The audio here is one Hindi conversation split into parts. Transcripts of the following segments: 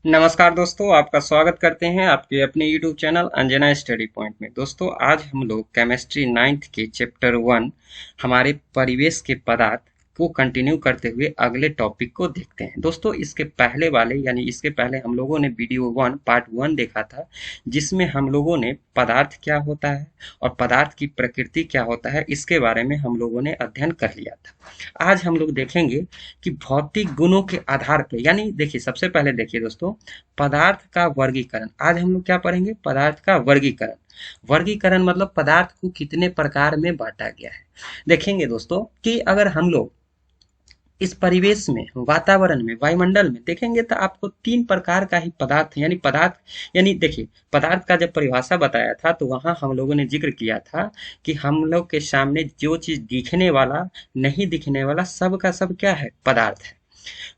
नमस्कार दोस्तों, आपका स्वागत करते हैं आपके अपने YouTube channel Anjana study point में। दोस्तों, आज हम लोग केमिस्ट्री 9th के चैप्टर 1 हमारे परिवेश के पदार्थ को कंटिन्यू करते हुए अगले टॉपिक को देखते हैं। दोस्तों, इसके पहले वाले यानी इसके पहले हम लोगों ने वीडियो 1 पार्ट 1 देखा था, जिसमें हम लोगों ने पदार्थ क्या होता है और पदार्थ की प्रकृति क्या होता है इसके बारे में हम लोगों ने अध्ययन कर लिया था। आज हम लोग देखेंगे कि भौतिक गुणों के आधार पर, यानी देखिए सबसे पहले देखिए दोस्तों, पदार्थ का वर्गीकरण। आज हम लोग क्या पढ़ेंगे? पदार्थ का वर्गीकरण। वर्गीकरण मतलब पदार्थ को कितने प्रकार में बांटा गया है। देखेंगे दोस्तों कि अगर हम लोग इस परिवेश में, वातावरण में, वायुमंडल में देखेंगे तो आपको तीन प्रकार का ही पदार्थ यानी पदार्थ यानी देखिए, पदार्थ का जब परिभाषा बताया था तो वहां हम लोगों ने जिक्र किया था कि हम लोग के सामने जो चीज दिखने वाला, नहीं दिखने वाला, सब का सब क्या है? पदार्थ है।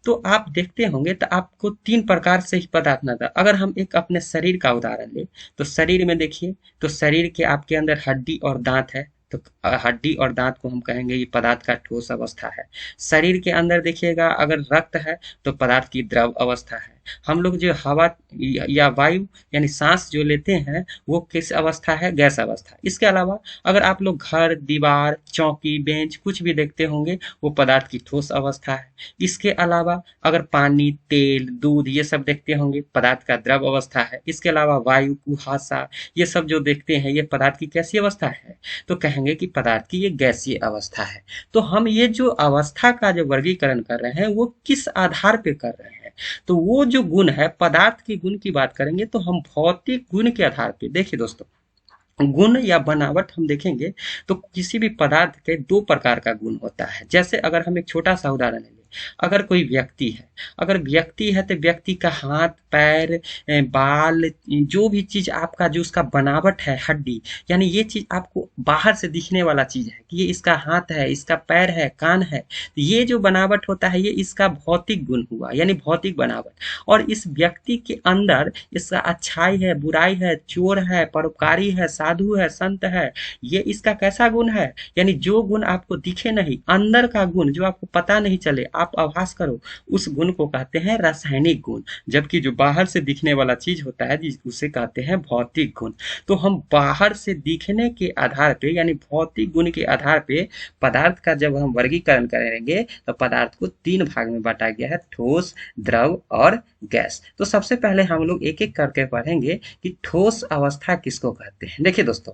तो आप देखते होंगे तो आपको तीन प्रकार से ही पदार्थ नजर। अगर हम एक अपने शरीर का उदाहरण ले तो शरीर में देखिए, तो शरीर के आपके अंदर हड्डी और दांत है। तो हड्डी और दांत को हम कहेंगे ये पदार्थ का ठोस अवस्था है। शरीर के अंदर देखिएगा, अगर रक्त है तो पदार्थ की द्रव अवस्था है। हम लोग जो हवा या वायु यानी सांस जो लेते हैं वो किस अवस्था है? गैस अवस्था। इसके अलावा अगर आप लोग घर, दीवार, चौकी, बेंच कुछ भी देखते होंगे वो पदार्थ की ठोस अवस्था है। इसके अलावा अगर पानी, तेल, दूध ये सब देखते होंगे पदार्थ का द्रव अवस्था है। इसके अलावा वायु, कुहासा ये सब जो देखते हैं ये पदार्थ की कैसी अवस्था है? तो कहेंगे कि पदार्थ की ये गैसीय अवस्था है। तो हम ये जो अवस्था का जो वर्गीकरण कर रहे हैं वो किस आधार पे कर रहे हैं? तो वो जो गुण है, पदार्थ के गुण की बात करेंगे तो हम भौतिक गुण के आधार पे, देखिए दोस्तों, गुण या बनावट हम देखेंगे तो किसी भी पदार्थ के दो प्रकार का गुण होता है। जैसे अगर हम एक छोटा सा उदाहरण लें, अगर कोई व्यक्ति है, अगर व्यक्ति है तो व्यक्ति का हाथ, पैर, बाल, जो भी चीज आपका जो उसका बनावट है, हड्डी, यानी ये चीज आपको बाहर से दिखने वाला चीज है कि ये इसका हाथ है, इसका पैर है, कान है, तो ये जो बनावट होता है ये इसका भौतिक गुण हुआ, यानी भौतिक बनावट। और इस व्यक्ति के अंदर इसका अच्छाई है, बुराई है, चोर है, परोपकारी है, साधु है, संत है, ये इसका कैसा गुण है? यानी जो गुण आपको दिखे नहीं, अंदर का गुण जो आपको पता नहीं चले, आप आभास करो, उस गुण को कहते हैं रासायनिक गुण। जबकि जो बाहर से दिखने वाला चीज होता है उसे कहते हैं भौतिक गुण। तो हम बाहर से दिखने के आधार पे यानी भौतिक गुण के आधार पे पदार्थ का जब हम वर्गीकरण करेंगे तो पदार्थ को तीन भाग में बांटा गया है: ठोस, द्रव और गैस। तो सबसे पहले हम लोग एक एक करके पढ़ेंगे कि ठोस अवस्था किसको कहते हैं। देखिए दोस्तों,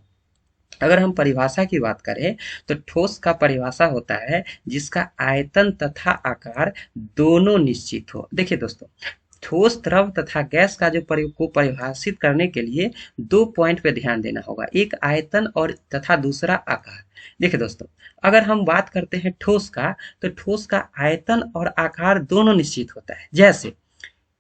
अगर हम परिभाषा की बात करें तो ठोस का परिभाषा होता है जिसका आयतन तथा आकार दोनों निश्चित हो। देखिए दोस्तों, ठोस, द्रव तथा गैस का जो को परिभाषित करने के लिए दो पॉइंट पे ध्यान देना होगा, एक आयतन और तथा दूसरा आकार। देखिए दोस्तों, अगर हम बात करते हैं ठोस का, तो ठोस का आयतन और आकार दोनों निश्चित होता है। जैसे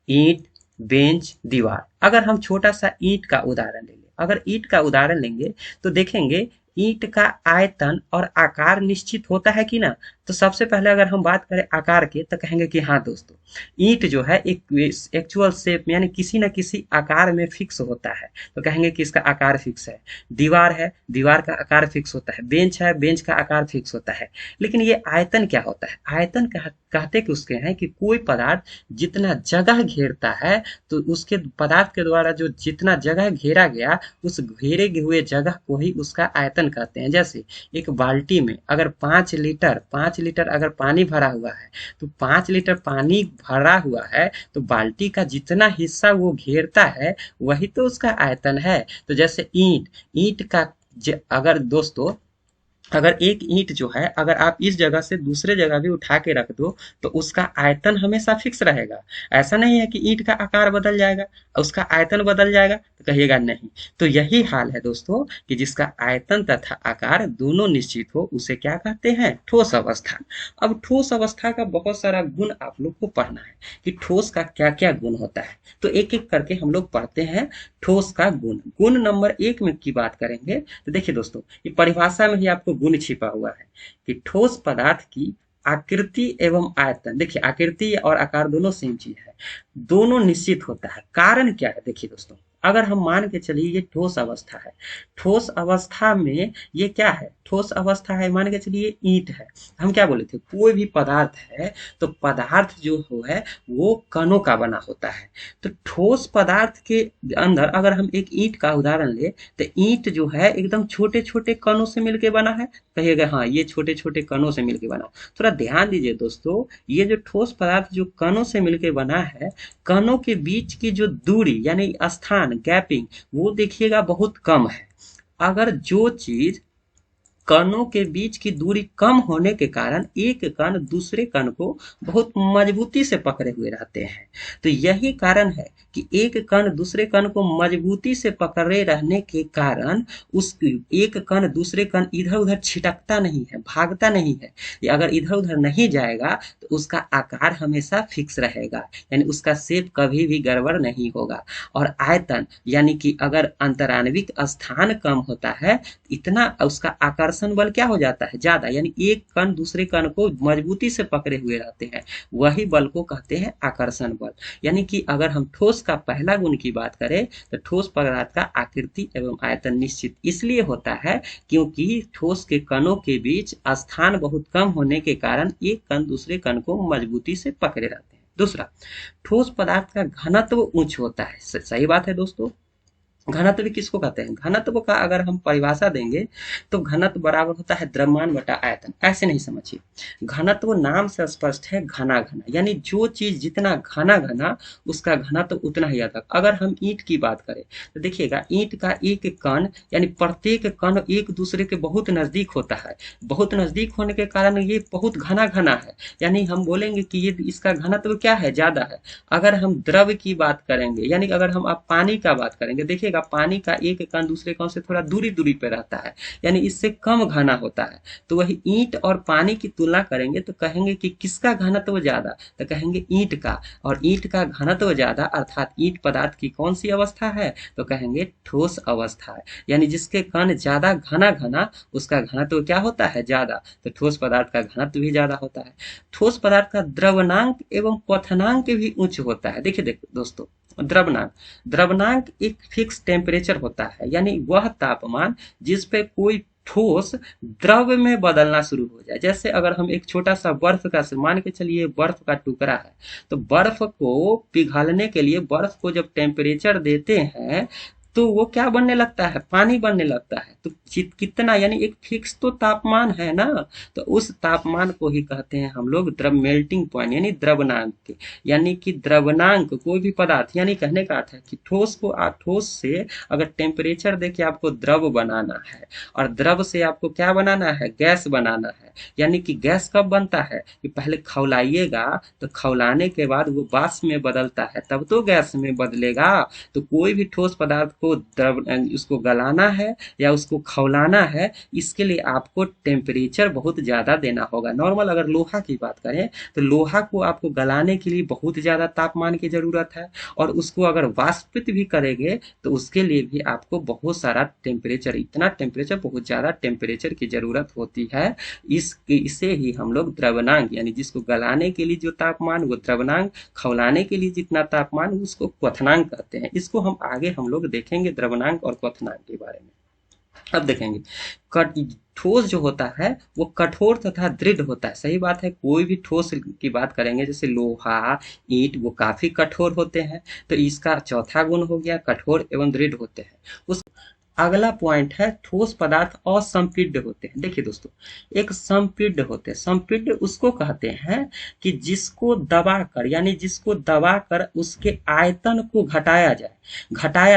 ईंट, बेंच, दीवार। अगर हम छोटा सा ईंट का उदाहरण ले लें, अगर ईंट का उदाहरण लेंगे तो देखेंगे ईंट का आयतन और आकार निश्चित होता है कि ना। तो सबसे पहले अगर हम बात करें आकार के तो कहेंगे कि हाँ दोस्तों, ईंट जो है एक एक्चुअल शेप यानी किसी न किसी आकार में फिक्स होता है, तो कहेंगे कि इसका आकार फिक्स है। दीवार है, दीवार का आकार फिक्स होता है। बेंच है, बेंच का आकार फिक्स होता है। लेकिन ये आयतन क्या होता है? आयतन कहते कि उसके हैं कि कोई पदार्थ जितना जगह घेरता है तो उसके पदार्थ के द्वारा जो जितना जगह घेरा गया उस घेरे हुए जगह को ही उसका आयतन कहते हैं। जैसे एक बाल्टी में अगर 5 लीटर अगर पानी भरा हुआ है तो 5 लीटर पानी भरा हुआ है तो बाल्टी का जितना हिस्सा वो घेरता है वही तो उसका आयतन है। तो जैसे ईंट, ईंट का अगर दोस्तों, अगर एक ईंट जो है अगर आप इस जगह से दूसरे जगह भी उठा के रख दो तो उसका आयतन हमेशा फिक्स रहेगा। ऐसा नहीं है कि ईंट का आकार बदल जाएगा, उसका आयतन बदल जाएगा, तो कहिएगा नहीं। तो यही हाल है दोस्तों कि जिसका आयतन तथा आकार दोनों निश्चित हो उसे क्या कहते हैं? ठोस अवस्था। अब ठोस अवस्था का बहुत सारा गुण आप लोग को पढ़ना है कि ठोस का क्या क्या गुण होता है। तो एक एक करके हम लोग पढ़ते हैं ठोस का गुण। गुण नंबर 1 में की बात करेंगे तो देखिए दोस्तों, ये परिभाषा में ही आपको गुण छिपा हुआ है कि ठोस पदार्थ की आकृति एवं आयतन। देखिए, आकृति और आकार दोनों सेम चीज है, दोनों निश्चित होता है। कारण क्या है? देखिए दोस्तों, अगर हम मान के चलिए ये ठोस अवस्था है, ठोस अवस्था में ये क्या है, ठोस अवस्था है, मान के चलिए ईंट है। हम क्या बोले थे, कोई भी पदार्थ है तो पदार्थ जो हो है वो कणों का बना होता है। तो ठोस पदार्थ के अंदर अगर हम एक ईंट का उदाहरण ले तो ईंट जो है एकदम छोटे छोटे कणों से मिलके बना है। कहिएगा हाँ ये छोटे छोटे कणों से मिलके बना। थोड़ा ध्यान दीजिए दोस्तों, ये जो ठोस पदार्थ जो कणों से मिलके बना है, कणों के बीच की जो दूरी यानी स्थान गैपिंग वो देखिएगा बहुत कम है। अगर जो चीज कणों के बीच की दूरी कम होने के कारण एक कण दूसरे कण को बहुत मजबूती से पकड़े हुए रहते हैं। तो यही कारण है कि एक कण दूसरे कण को मजबूती से पकड़े रहने के कारण उस एक कण दूसरे कण इधर उधर छिटकता नहीं है, भागता नहीं है। या अगर इधर उधर नहीं जाएगा तो उसका आकार हमेशा फिक्स रहेगा, यानी उसका शेप कभी भी गड़बड़ नहीं होगा। और आयतन यानी कि अगर अंतराण्विक स्थान कम होता है, इतना उसका आकर्षण बल क्या हो जाता है, ज्यादा, यानी एक कण दूसरे कण को मजबूती से पकड़े हुए रहते हैं, वही बल को कहते हैं आकर्षण बल। यानी कि अगर हम ठोस का पहला गुण की बात करें तो ठोस पदार्थ का आकृति एवं आयतन निश्चित इसलिए होता है क्योंकि ठोस के कणों के बीच स्थान बहुत कम होने के कारण एक कण दूसरे कण को मजबूती से पकड़े रहते हैं। दूसरा, ठोस पदार्थ का घनत्व उच्च होता है। सही बात है दोस्तों। घनत्व किसको कहते हैं, घनत्व का अगर हम परिभाषा देंगे तो घनत्व बराबर होता है द्रव्यमान बटा आयतन। ऐसे नहीं समझिए, घनत्व नाम से स्पष्ट है, घना घना, यानी जो चीज जितना घना घना उसका घनत्व उतना ही अधिक। अगर हम ईंट की बात करें तो देखिएगा ईंट का एक कण यानी प्रत्येक कण एक दूसरे के बहुत नजदीक होता है। बहुत नजदीक होने के कारण ये बहुत घना घना है, यानी हम बोलेंगे कि ये इसका घनत्व क्या है, ज्यादा है। अगर हम द्रव की बात करेंगे यानी अगर हम आप पानी का बात करेंगे, देखिए पानी का एक कण दूसरे कण से थोड़ा दूरी दूरी पे रहता है, यानी इससे कम घना होता है। तो वही ईंट और पानी की तुलना करेंगे तो कहेंगे कि किसका घनत्व ज्यादा, तो कहेंगे ईंट का। और ईंट का घनत्व ज्यादा अर्थात ईंट पदार्थ की कौन सी अवस्था है, तो कहेंगे ठोस अवस्था है। यानी जिसके कण ज्यादा घना घना उसका घनत्व क्या होता है, ज्यादा। तो ठोस पदार्थ का घनत्व भी ज्यादा होता है। ठोस पदार्थ का द्रवनांक एवं क्वथनांक भी उच्च होता है। देखिए दोस्तों, द्रवनांक, द्रवनांक एक फिक्स टेम्परेचर होता है, यानी वह तापमान जिस पे कोई ठोस द्रव में बदलना शुरू हो जाए। जैसे अगर हम एक छोटा सा बर्फ का, मान के चलिए बर्फ का टुकड़ा है, तो बर्फ को पिघलने के लिए बर्फ को जब टेम्परेचर देते हैं तो वो क्या बनने लगता है, पानी बनने लगता है। तो कितना, यानी एक फिक्स तो तापमान है ना, तो उस तापमान को ही कहते हैं हम लोग द्रव मेल्टिंग पॉइंट यानी द्रवनांक। यानी कि द्रवनांक कोई भी पदार्थ, यानी कहने का अर्थ है कि ठोस को ठोस से अगर टेम्परेचर दे के आपको द्रव बनाना है और द्रव से आपको क्या बनाना है, गैस बनाना है। यानी कि गैस कब बनता है कि पहले खौलाइएगा, तो खौलाने के बाद वो वाष्प में बदलता है तब तो गैस में बदलेगा। तो कोई भी ठोस पदार्थ को द्रव उसको गलाना है या उसको खौलाना है, इसके लिए आपको टेम्परेचर बहुत ज्यादा देना होगा। नॉर्मल अगर लोहा की बात करें तो लोहा को आपको गलाने के लिए बहुत ज्यादा तापमान की जरूरत है, और उसको अगर वाष्पित भी करेंगे तो उसके लिए भी आपको बहुत सारा टेम्परेचर, इतना टेम्परेचर, बहुत ज्यादा टेम्परेचर की जरूरत होती है। इसे ही हम लोग द्रवनांक, यानी जिसको गलाने के लिए जो तापमान वो द्रवनांक, खौलाने के लिए जितना तापमान उसको क्वथनांक कहते हैं। इसको हम आगे हम लोग देखेंगे द्रवनांक और क्वथनांक के बारे में। अब देखेंगे ठोस जो होता है वो कठोर तथा दृढ़ होता है। सही बात है, कोई भी ठोस की बात करेंगे जैसे लोहा, ईंट, वो काफी कठोर होते हैं। तो इसका चौथा गुण हो गया कठोर एवं दृढ़ होते हैं। उस अगला पॉइंट है ठोस पदार्थ असंपीड्य होते हैं। देखिए दोस्तों, एक संपीड्य होते हैं। संपीड्य उसको कहते हैं कि जिसको दबाकर, यानी जिसको दबाकर उसके आयतन को घटाया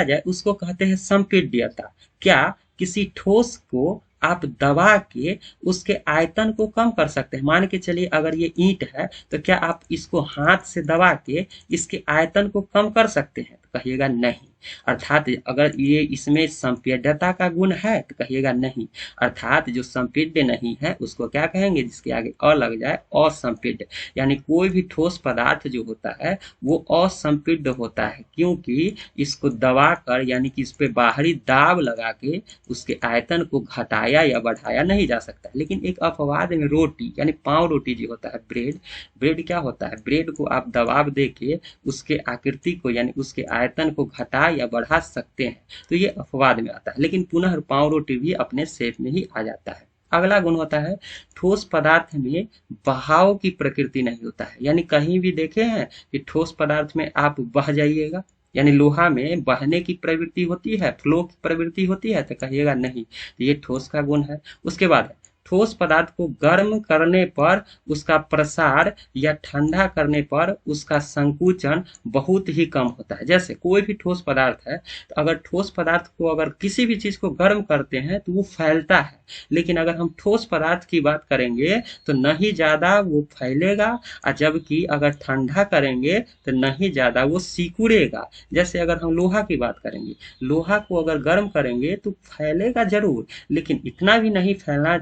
जाए उसको कहते हैं संपीड्यता। क्या किसी ठोस को आप दबा के उसके आयतन को कम कर सकते हैं। मान के चलिए अगर ये ईंट है तो क्या आप इसको हाथ से दबा के इसके आयतन को कम कर सकते हैं, तो कहिएगा नहीं। अर्थात अगर ये इसमें संपीड्यता का गुण है तो कहिएगा नहीं। अर्थात जो संपीड्य नहीं है उसको क्या कहेंगे, जिसके आगे अ लग जाए, असंपीड्य। यानी कोई भी ठोस पदार्थ जो होता है वो असंपीड्य होता है, क्योंकि इसको दबाकर, यानी कि इस पे बाहरी दाब लगा के उसके आयतन को घटाया या बढ़ाया नहीं जा सकता। लेकिन एक अपवाद में रोटी, यानी पाव रोटी जो होता है, ब्रेड क्या होता है, ब्रेड को आप दबाव दे के उसके आकृति को, यानी उसके आयतन को घटा या बढ़ा सकते हैं, तो ये अपवाद में आता है, लेकिन पुनः पाव रोटी भी अपने शेप में ही आ जाता है। अगला गुण होता है ठोस पदार्थ में बहाव की प्रकृति नहीं होता है। यानी कहीं भी देखे हैं कि ठोस पदार्थ में आप बह जाइएगा, यानी लोहा में बहने की प्रवृत्ति होती है, फ्लो की प्रवृत्ति होती है, तो कहिएगा नहीं, तो ये ठोस का गुण है। उसके बाद ठोस पदार्थ को गर्म करने पर उसका प्रसार या ठंडा करने पर उसका संकुचन बहुत ही कम होता है। जैसे कोई भी ठोस पदार्थ है, तो अगर ठोस पदार्थ को अगर किसी भी चीज को गर्म करते हैं तो वो फैलता है, लेकिन अगर हम ठोस पदार्थ की बात करेंगे तो नहीं ज्यादा वो फैलेगा, और जबकि अगर ठंडा करेंगे तो नहीं ज्यादा वो सिकुड़ेगा। जैसे अगर हम लोहा की बात करेंगे, लोहा को अगर गर्म करेंगे तो फैलेगा जरूर, लेकिन इतना भी नहीं फैल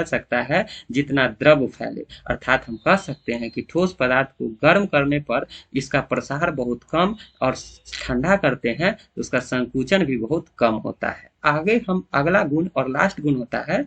सकता है जितना द्रव फैले। अर्थात हम कह सकते हैं कि ठोस पदार्थ को गर्म करने पर इसका प्रसार बहुत कम, और ठंडा करते हैं तो उसका संकुचन भी बहुत कम होता है। आगे हम अगला गुण और लास्ट गुण होता है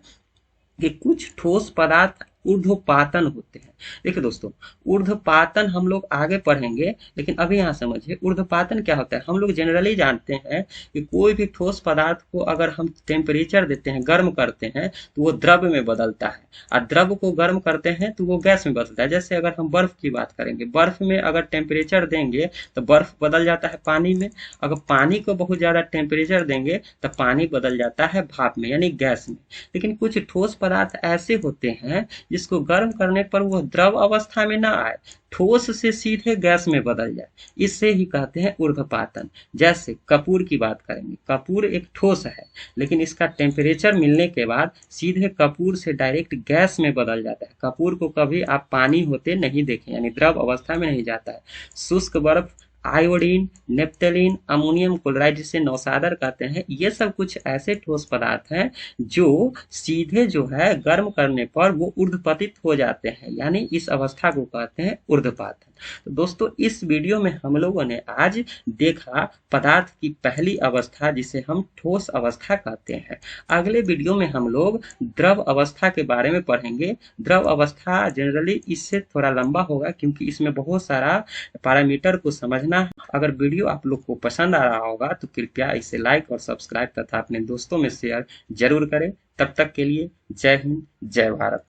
कि कुछ ठोस पदार्थ ऊर्ध्वपातन होते हैं। देखिए दोस्तों, ऊर्ध्वपातन हम लोग आगे पढ़ेंगे, लेकिन अभी यहाँ समझिए ऊर्ध्वपातन क्या होता है। हम लोग जनरली जानते हैं कि कोई भी ठोस पदार्थ को अगर हम टेम्परेचर देते हैं, गर्म करते हैं, तो वो द्रव में बदलता है, और द्रव को गर्म करते हैं तो वो गैस में बदलता है। जैसे अगर हम बर्फ की बात करेंगे, बर्फ में अगर टेम्परेचर देंगे तो बर्फ बदल जाता है पानी में, अगर पानी को बहुत ज्यादा टेम्परेचर देंगे तो पानी बदल जाता है भाप में, यानी गैस में। लेकिन कुछ ठोस पदार्थ ऐसे होते हैं जिसको गर्म करने पर वो द्रव अवस्था में ना आए, ठोस से सीधे गैस में बदल जाए, इससे ही कहते हैं ऊर्ध्वपातन। जैसे कपूर की बात करेंगे, कपूर एक ठोस है, लेकिन इसका टेम्परेचर मिलने के बाद सीधे कपूर से डायरेक्ट गैस में बदल जाता है। कपूर को कभी आप पानी होते नहीं देखें, यानी द्रव अवस्था में नहीं जाता है। शुष्क बर्फ, आयोडीन, नेप्थलीन, अमोनियम क्लोराइड जिसे नौसादर कहते हैं, ये सब कुछ ऐसे ठोस पदार्थ हैं जो सीधे जो है गर्म करने पर वो ऊर्ध्वपतित हो जाते हैं, यानी इस अवस्था को कहते हैं ऊर्ध्वपातन। तो दोस्तों, इस वीडियो में हम लोगों ने आज देखा पदार्थ की पहली अवस्था जिसे हम ठोस अवस्था कहते हैं। अगले वीडियो में हम लोग द्रव अवस्था के बारे में पढ़ेंगे। द्रव अवस्था जनरली इससे थोड़ा लंबा होगा, क्योंकि इसमें बहुत सारा पैरामीटर को समझना है। अगर वीडियो आप लोग को पसंद आ रहा होगा तो कृपया इसे लाइक और सब्सक्राइब तथा अपने दोस्तों में शेयर जरूर करें। तब तक के लिए जय हिंद, जय भारत।